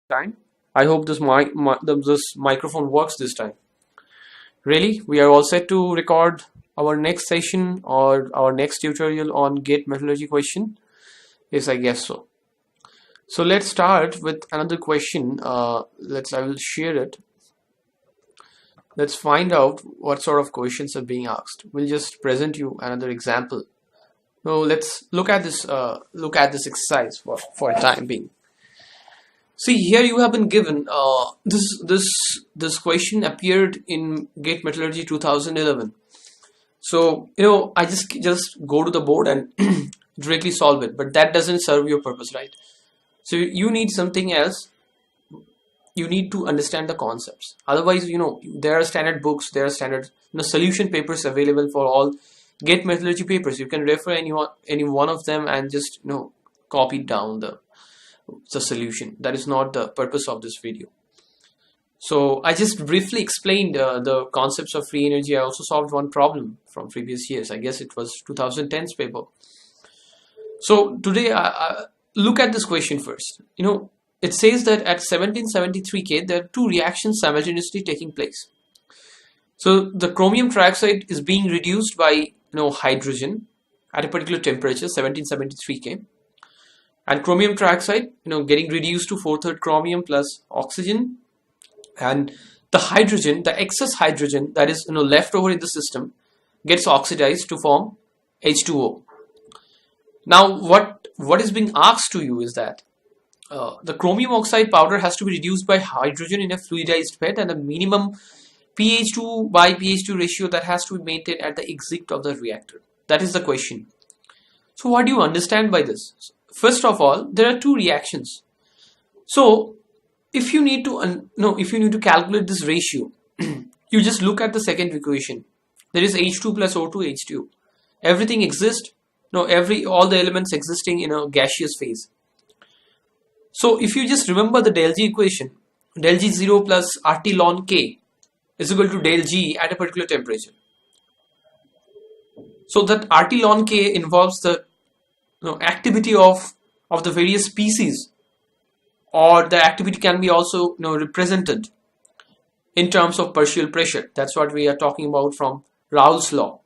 time. I hope this microphone works this time. Really, we are all set to record our next session or our next tutorial on gate metallurgy question. Yes, I guess so. So let's start with another question. I will share it. Let's find out what sort of questions are being asked. We'll just present you another example. So let's look at this exercise for a time being. See, here you have been given this question appeared in Gate Metallurgy 2011. So I just go to the board and directly solve it, but that doesn't serve your purpose, right? So you need something else. You need to understand the concepts. Otherwise, there are standard books, there are standard solution papers available for all Gate Metallurgy papers. You can refer any one of them and just copy down the solution. That is not the purpose of this video. So I just briefly explained the concepts of free energy. I also solved one problem from previous years. I guess it was 2010's paper. So today I look at this question first. It says that at 1773 K there are two reactions simultaneously taking place. So the chromium trioxide is being reduced by hydrogen at a particular temperature, 1773 K. And chromium trioxide, getting reduced to 4/3 chromium plus oxygen, and the hydrogen, the excess hydrogen that is left over in the system, gets oxidized to form H2O. Now, what is being asked to you is that the chromium oxide powder has to be reduced by hydrogen in a fluidized bed, and a minimum pH2 by pH2 ratio that has to be maintained at the exit of the reactor. That is the question. So, what do you understand by this? First of all, there are two reactions. So if you need to calculate this ratio, you just look at the second equation. There is H2 plus O2 H2. Everything exists. All the elements existing in a gaseous phase. So if you just remember the del G equation, del G0 plus RT ln K is equal to del G at a particular temperature. So that RT ln K involves the activity of the various species, or the activity can be also represented in terms of partial pressure. That's what we are talking about from Raoult's law.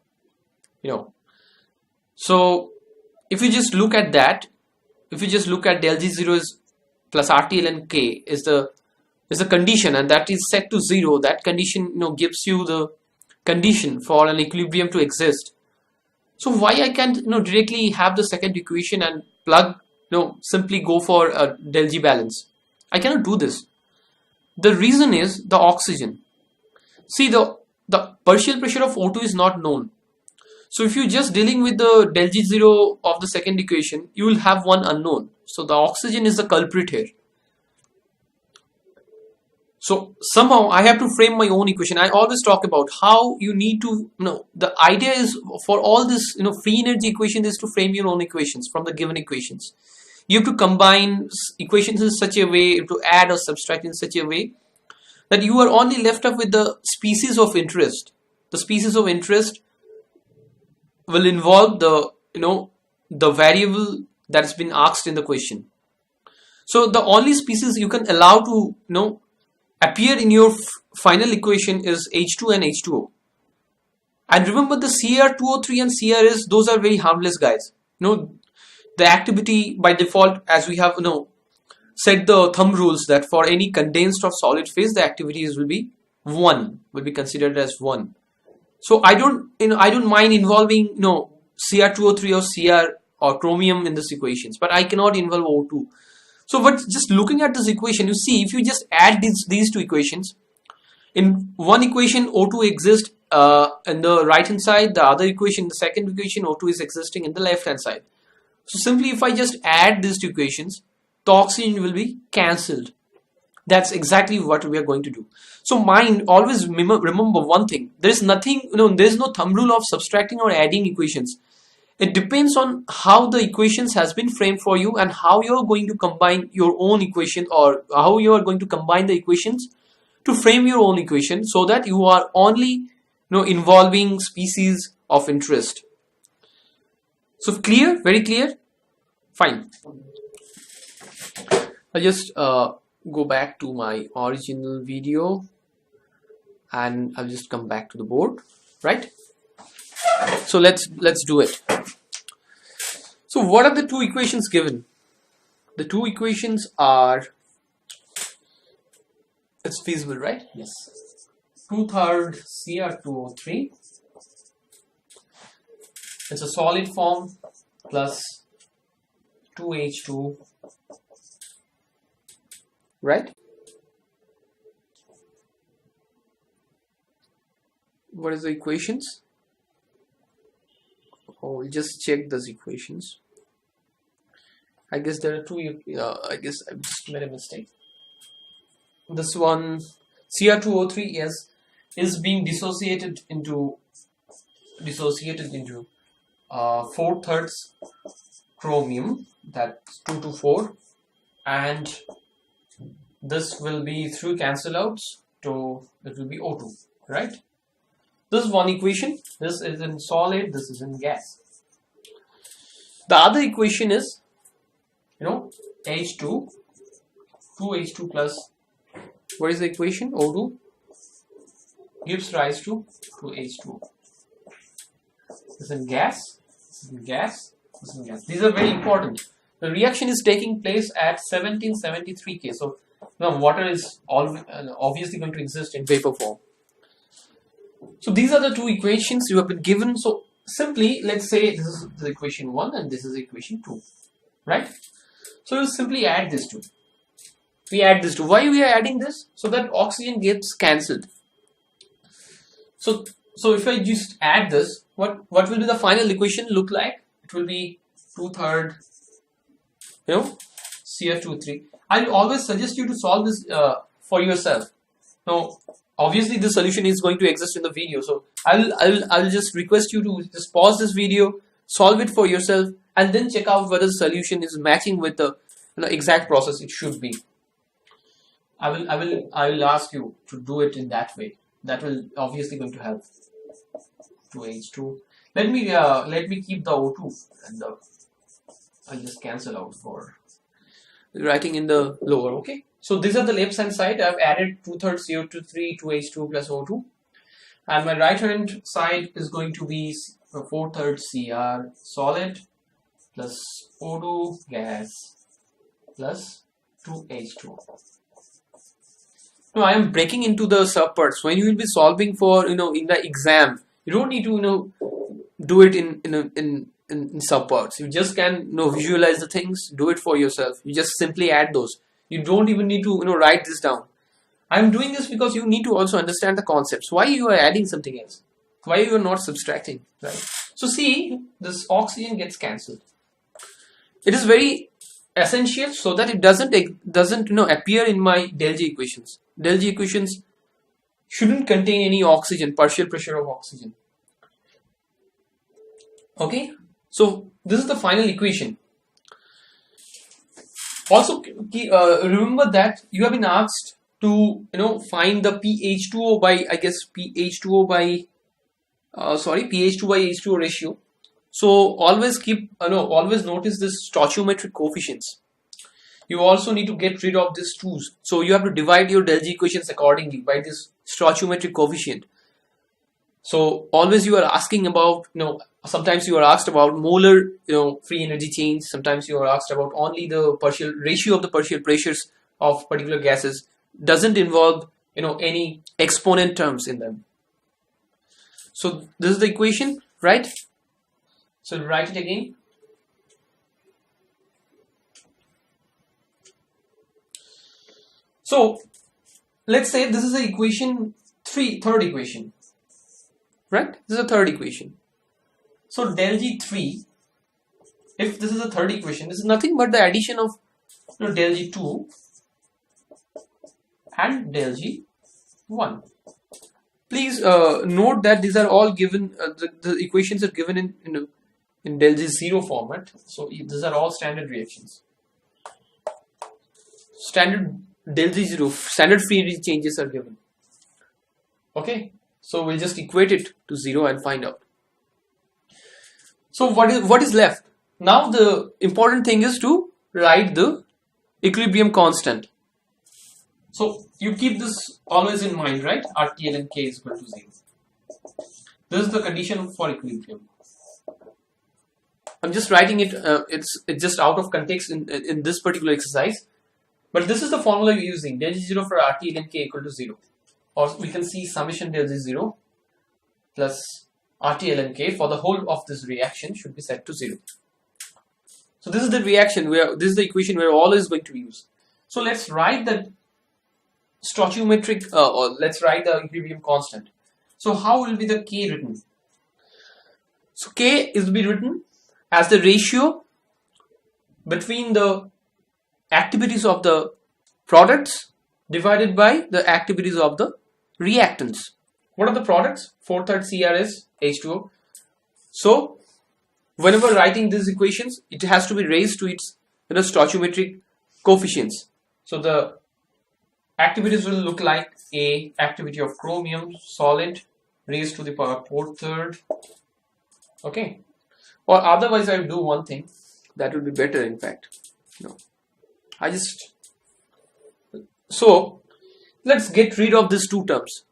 So if you just look at that, if you just look at del G0 is plus RT ln K is the condition, and that is set to 0. That condition gives you the condition for an equilibrium to exist. So why I can't directly have the second equation and plug simply go for a del G balance? I cannot do this. The reason is the oxygen. See, the partial pressure of O2 is not known. So if you're just dealing with the del G0 of the second equation, you will have one unknown. So the oxygen is the culprit here. So somehow I have to frame my own equation. I always talk about how you need to, the idea is for all this, free energy equation is to frame your own equations from the given equations. You have to combine equations in such a way, to add or subtract in such a way that you are only left up with the species of interest. The species of interest will involve the variable that's been asked in the question. So the only species you can allow to, appear in your final equation is H2 and H2O. And remember the Cr2O3 and CRS, those are very harmless guys. The activity by default, as we have set the thumb rules that for any condensed or solid phase, the activities will be 1, will be considered as 1. So I don't mind involving Cr2O3 or Cr or chromium in this equations, but I cannot involve O2. So but just looking at this equation, you see if you just add these two equations, in one equation O2 exists in the right hand side, the other equation, the second equation, O2 is existing in the left hand side. So simply if I just add these two equations, the oxygen will be cancelled. That's exactly what we are going to do. So mind, always remember one thing. There is nothing, there is no thumb rule of subtracting or adding equations. It depends on how the equations has been framed for you and how you are going to combine your own equation, or how you are going to combine the equations to frame your own equation, so that you are only involving species of interest. So clear? Very clear? Fine. I'll just go back to my original video and I'll just come back to the board, right? So let's do it. So what are the two equations given? The two equations are, it's feasible, right? Yes. 2/3 Cr2O3. It's a solid form plus 2H2, right? What is the equations? Oh, we'll just check those equations. I guess there are two. I guess I just made a mistake. This one, Cr2O3 is being dissociated into 4/3 chromium, that's 2 to 4, and this will be 3 cancel outs, to it will be O2, right? This is one equation. This is in solid, this is in gas. The other equation is, H2, 2H2 plus, what is the equation? O2 gives rise to 2H2. This is in gas, this is in gas, this is in gas. These are very important. The reaction is taking place at 1773 K. So now water is obviously going to exist in vapor form. So these are the two equations you have been given. So simply, let's say this is the equation 1 and this is equation 2, right? So you simply add these two. We add this two. Why we are adding this? So that oxygen gets cancelled. So if I just add this, what will be the final equation look like? It will be 2/3, Cf2O3. I always suggest you to solve this for yourself. Now, obviously, this solution is going to exist in the video, so I'll just request you to just pause this video, solve it for yourself, and then check out whether the solution is matching with the exact process it should be. I will ask you to do it in that way. That will obviously going to help. 2H2. Let me keep the O2 and I'll just cancel out for writing in the lower. Okay. So these are the left hand side. I've added 2/3 CO2 2H2 plus O2, and my right hand side is going to be 4/3 Cr solid plus O2 gas plus 2H2. Now I am breaking into the subparts. When you will be solving for in the exam, you don't need to do it in subparts. You just can visualize the things, do it for yourself. You just simply add those. You don't even need to write this down. I'm doing this because you need to also understand the concepts. Why you are adding something else? Why you are not subtracting, right? So see, this oxygen gets cancelled. It is very essential so that it doesn't appear in my del G equations. Del G equations shouldn't contain any oxygen, partial pressure of oxygen. Okay, so this is the final equation. Also, remember that you have been asked to find the pH2O by pH2 by H2O ratio. So always always notice this stoichiometric coefficients. You also need to get rid of these 2's. So you have to divide your del G equations accordingly by this stoichiometric coefficient. So always you are asking about, sometimes you are asked about molar, free energy change. Sometimes you are asked about only the partial ratio of the partial pressures of particular gases. Doesn't involve, any exponent terms in them. So this is the equation, right? So write it again. So let's say this is the equation third equation, right? This is a third equation. So del G3, if this is a third equation, this is nothing but the addition of del G2 and del G1. Please note that these are all given. The equations are given in del G0 format. So these are all standard reactions. Standard del G0, standard free energy changes are given. Okay, so we'll just equate it to 0 and find out. So what is left? Now the important thing is to write the equilibrium constant. So you keep this always in mind, right? RT ln K is equal to 0. This is the condition for equilibrium. I'm just writing it, it's just out of context in this particular exercise. But this is the formula we're using, del G0 for RT ln K equal to 0. Or we can see summation del G0 plus RT ln K for the whole of this reaction should be set to 0. So this is the reaction where this is the equation we're always going to use. So let's write the stoichiometric or let's write the equilibrium constant. So how will be the K written? So K is to be written as the ratio between the activities of the products divided by the activities of the reactants. What are the products? 4/3 CRS H2O. So whenever writing these equations, it has to be raised to its stoichiometric coefficients. So the activities will look like A, activity of chromium solid raised to the power 4/3. Okay. Or otherwise I will do one thing that will be better, in fact. So let's get rid of these two terms.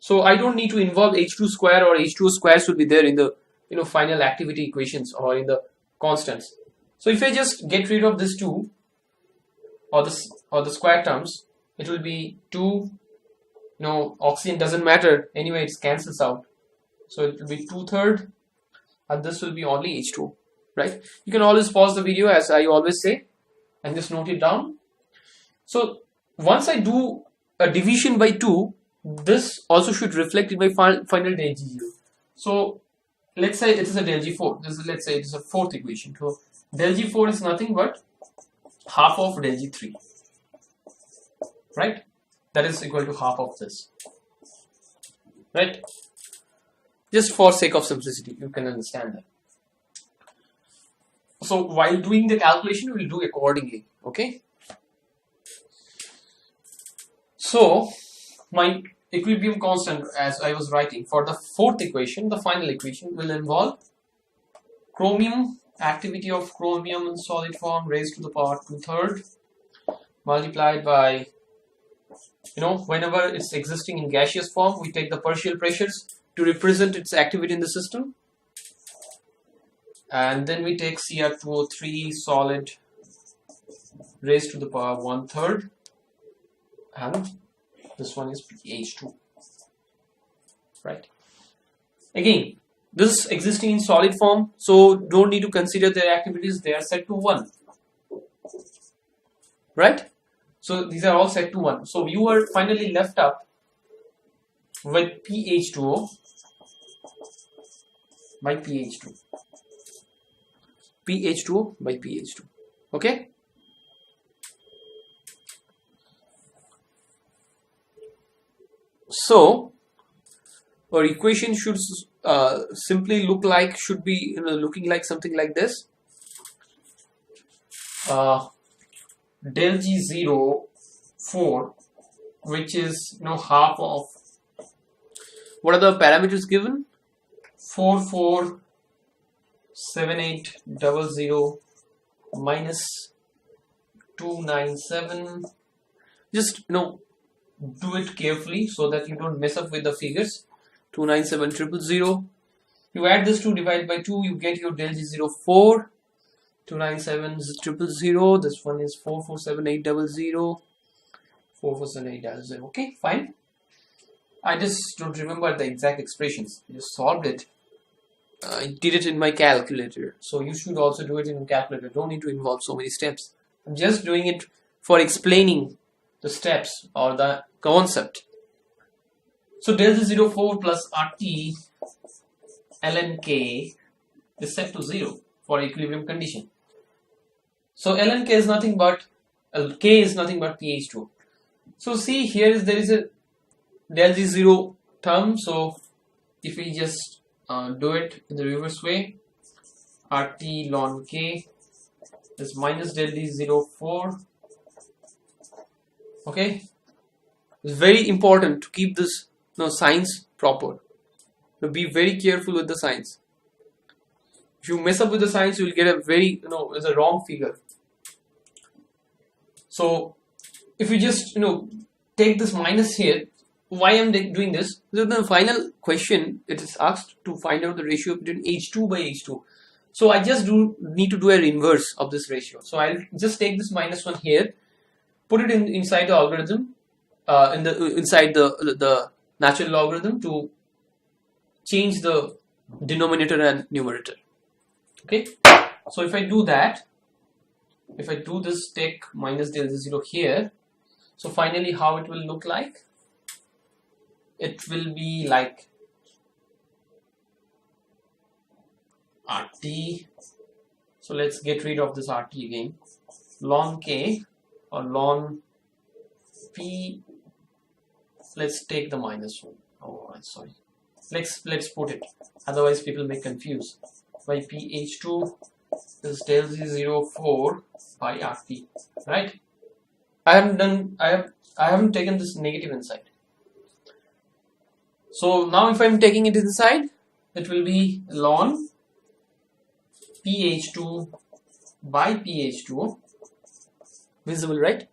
So I don't need to involve H2 square or H2O squares will be there in the final activity equations or in the constants. So if I just get rid of these two or the square terms, it will be 2. Oxygen doesn't matter anyway, it cancels out. So it will be 2/3 and this will be only H2O, right? You can always pause the video as I always say and just note it down. So once I do a division by 2, this also should reflect in my final del G0. So let's say it is a del G4. Let's say it is a fourth equation. So del G4 is nothing but half of del G3, right? That is equal to half of this, right? Just for sake of simplicity, you can understand that. So while doing the calculation, we will do accordingly, okay? So my equilibrium constant, as I was writing for the fourth equation, the final equation will involve chromium, activity of chromium in solid form raised to the power 2/3 multiplied by, whenever it's existing in gaseous form, we take the partial pressures to represent its activity in the system, and then we take Cr2O3 solid raised to the power 1/3, and this one is pH2, right? Again, this is existing in solid form, so don't need to consider their activities, they are set to 1, right? So these are all set to 1. So you are finally left up with pH2O by pH2. pH2O by pH2. Okay? So our equation should simply should be looking like something like this. Del G0 4, which is half of, what are the parameters given? 447800 minus 297. Just do it carefully so that you don't mess up with the figures. 297,000. You add this 2 divided by 2, you get your del G0 4. 297,000. This one is 447800. 447800. Okay, fine. I just don't remember the exact expressions. I just solved it. I did it in my calculator. So you should also do it in your calculator. Don't need to involve so many steps. I'm just doing it for explaining the steps or the concept. So del G0 4 plus RT ln K is set to 0 for equilibrium condition. So ln K is nothing but K is nothing but pH2. So see here there is a del G0 term. So if we just do it in the reverse way, RT ln K is minus del G0 4. Okay, it's very important to keep this signs proper. Be very careful with the signs. If you mess up with the signs, you will get a very it's a wrong figure. So if you just take this minus here. Why I'm doing this? So the final question, it is asked to find out the ratio between H2 by H2. So I just need to do an inverse of this ratio. So I'll just take this minus 1 here, put it inside the algorithm, inside the natural logarithm to change the denominator and numerator. Okay. So if I do that, if I do this, take minus del z0 here. So finally, how it will look like? It will be like RT. So let's get rid of this RT again. Ln K or ln P. Let's take the minus 1. Oh, I'm sorry. Let's put it. Otherwise, people may confuse. By PH2 is del Z04 by RT. Right? I haven't taken this negative inside. So now if I'm taking it inside, it will be ln PH2 by PH2. Visible, right?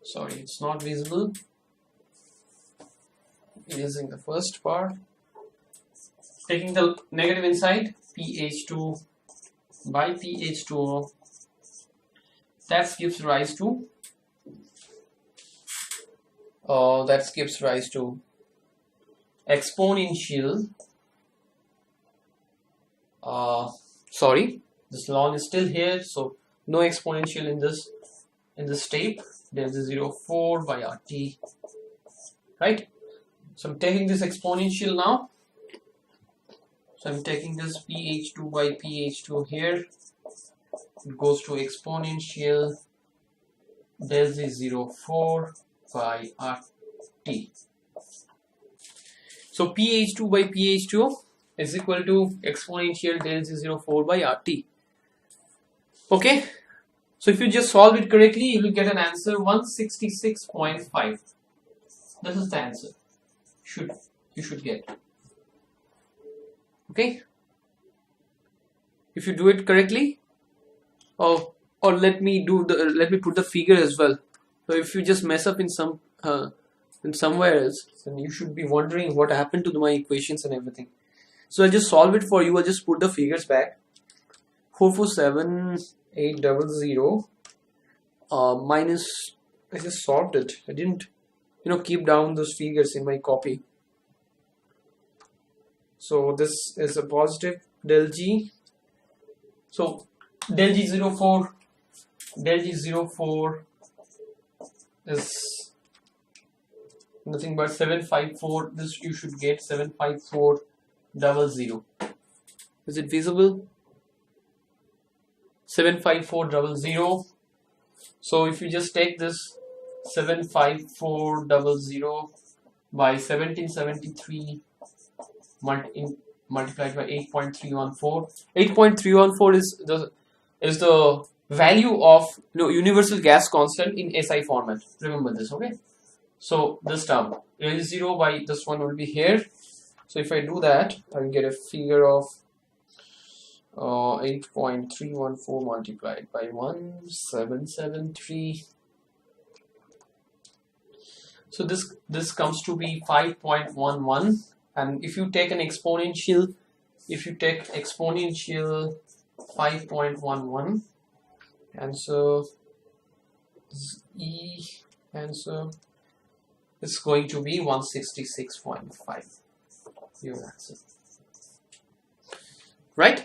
Sorry, it's not visible. Using the first part. Taking the negative inside, PH2 by PH2. That gives rise to exponential. Sorry, this ln is still here, so no exponential in this step. Del Z04 by RT. Right? So I'm taking this exponential now. So I'm taking this PH2 by PH2 here. It goes to exponential del Z04 by RT. So PH2 by PH2 is equal to exponential del Z04 by RT. Okay. So if you just solve it correctly, you will get an answer 166.5. This is the answer. You should get. Okay. If you do it correctly, or let me put the figure as well. So if you just mess up in somewhere else, then you should be wondering what happened to my equations and everything. So I'll just solve it for you. I'll just put the figures back. 447800 minus. I just solved it. I didn't, keep down those figures in my copy. So this is a positive del G. So del G04 is nothing but 754. This you should get 75400. Is it visible? 75400. So if you just take this 75400 by 1773 multiplied by 8.314. 8.314 is the value of universal gas constant in SI format. Remember this, okay? So this term L0 by this one will be here. So if I do that, I will get a figure of 8.314 multiplied by 1773. So this comes to be 5.11. And if you take an exponential, 5.11, answer is going to be 166.5. Your answer. Right?